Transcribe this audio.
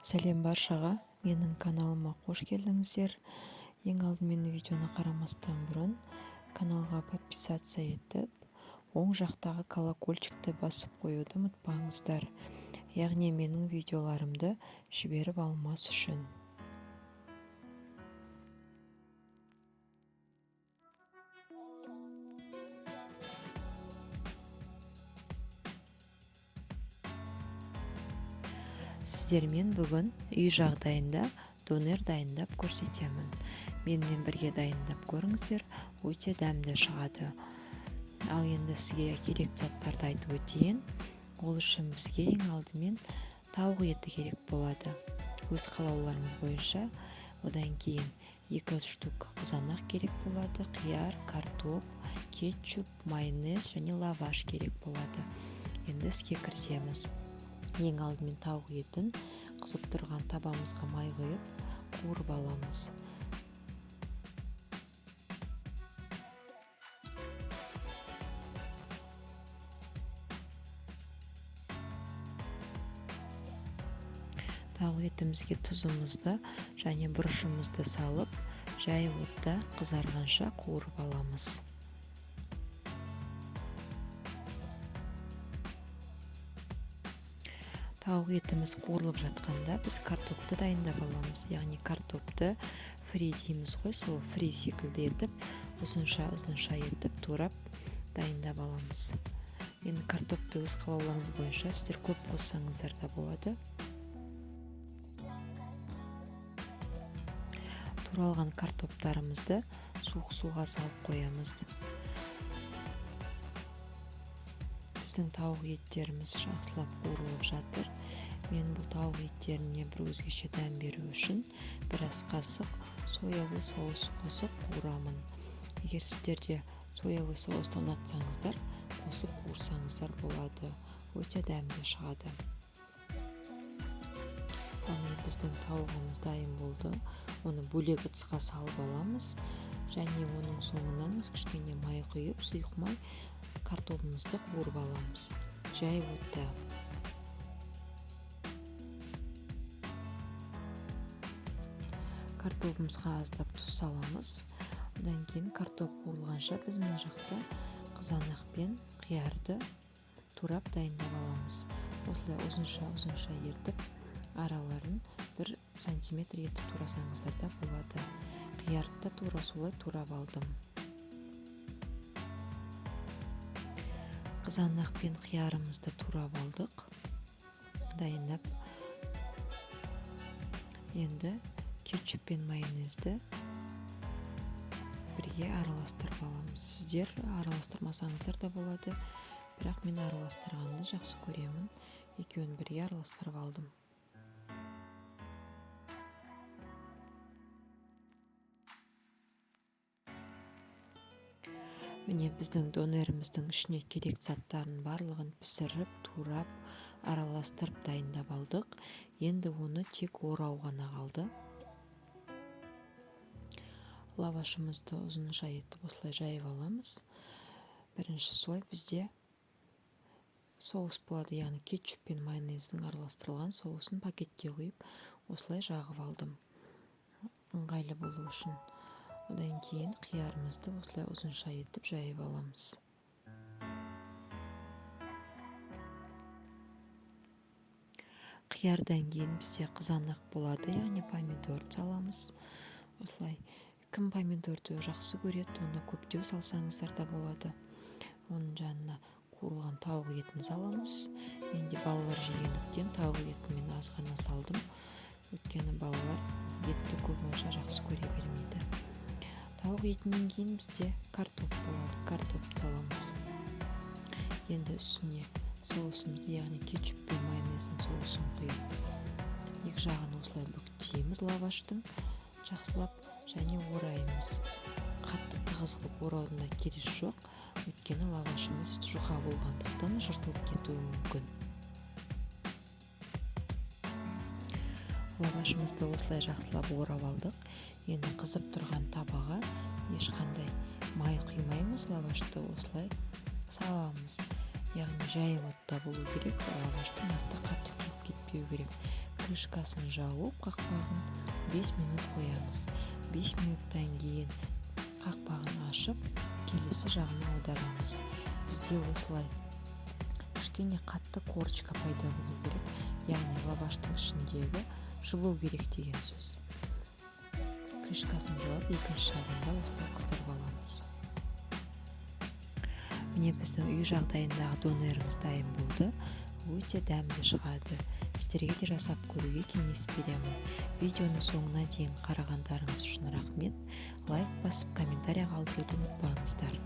Сәлем баршаға, менің каналыма қош келдіңіздер. Ең алдымен видеоны қарамастан бұрын каналға подписаться етіп, оң жақтағы колокольчикті басып қоюды ұмытпаңыздар. Яғни менің видеоларымды жіберіп алмас үшін. Сіздермен бүгін үй жағдайында донер дайындап көрсетемін. Менімен бірге дайындап көріңіздер, өте дәмді шығады. Ал енді сізге керек заттарды айтып өтейін. Ол үшін бізге ең алдымен тауық еті керек болады. Өз қалауларыңыз бойынша. Одан кейін 2 штук қызанақ керек болады, қияр, картоп, кетчуп, майонез және лаваш керек болады. Енді іске кірісеміз. Ең алдымен тауық етін қызып тұрған табамызға май құйып, қуырып аламыз. Тауық етімізге тұзымызды және бұрышымызды салып, жай отта қызарғанша қуырып аламыз. Тауық етіміз қуырылып жатқанда біз картопты дайындап аламыз. Яғни картопты фри дейміз ғой, сол фри секілді етіп, ұзынша етіп турап дайындап аламыз. Енді картопты өз қалауларыңыз бойынша сіздер көп қоссаңыздар да болады. Туралған картоптарымызды суық суға салып қоямыз. Біздің тауық еттеріміз жақсылап қуырылып жатыр. Мен бұл тауық еттеріне бір өзгеше дәм беру үшін біраз қасық соевый соус қосып қуырамын. Егер сіздерде соевый соусты ұнатсаңыздар, қосып қуырсаңыздар болады. Өте дәмді шығады. Біздің тауығымыз дайын болды. Оны бөлек ыдысқа салып аламыз. Және оның соңынан кішкене май құйып, сұйық май картопымызды қуырып аламыз. Жай отта. Картопымызға аздап тұз саламыз. Одан кейін картоп қуырылғанша біз мына жақта қызанақ пен қиярды турап дайындап аламыз. Осылай ұзынша ертіп, араларын 1 сантиметр етіп турасаңыздар да болады. Қиярды да тура солай турап алдым. Қызанақ пен қиярымызды турап алдық. Дайындап. Енді кетчуп пен майонезді бірге араластырып аламыз. Сіздер араластырмасаңыздар да болады, бірақ мен араластырғанды жақсы көремін. Екеуін бірге араластырып алдым. Міне біздің донеріміздің ішіне керек заттарын барлығын пісіріп, турап, араластырып дайындап алдық. Енді оны тек орау ғана қалды. Лавашымызды ұзынша етіп осылай жайып аламыз. Бірінші слой бізде соус болады, яғни кетчуп пен майонездің араластырылған соусын пакетке құйып, осылай жағып алдым. Ыңғайлы болу үшін. Одан кейін қиярымызды осылай ұзынша етіп жайып аламыз. Қиярдан кейін бізде қызанақ болады, яғни помидор саламыз. Осылай. Кім помидорды жақсы көреді, оны көптеу салсаңыздар да болады. Оның жанына қуырылған тауық етін саламыз. Менде балалар жегендіктен тауық етін мен аз ғана салдым. Өйткені балалар етті көп онша жақсы көре бермейді. Тауық етінен кейін бізде картоп болады. Картоп саламыз. Енді үстіне соусымызды, яғни кетчуп пен майонездің соусын құйып, екі жағын осылай бүктейміз лаваштың, жақсылап және ораймыз. Қатты тығыз қылып ораудың да керегі жоқ, өйткені лавашымыз жұқа болғандықтан жыртылып кетуі мүмкін. Лавашымызды осылай жақсылап орап алдық. Енді қызып тұрған табаға ешқандай май құймаймыз, лавашты осылай саламыз. Яғни жай отта болу керек, лаваштың асты қатты күйіп кетпеу керек. крышкасын жауып қақпағын 5 минут қоямыз. 5 минуттан кейін қақпағын ашып келесі жағына аударамыз. Бізде осылай кішкене қатты корочка пайда болу керек, яғни лаваштың ішіндегі жылу керек деген сөз. Крышкасын жауып екінші жағында осылай қыздырып аламыз. Міне біздің үй жағдайындағы донеріміз дайын болды. Өте дәмді шығады. Сіздерге де жасап көруге кеңес беремін. Видеоны соңына дейін қарағандарыңыз үшін рахмет. Лайк басып комментарий қалдыруды ұмытпаңыздар.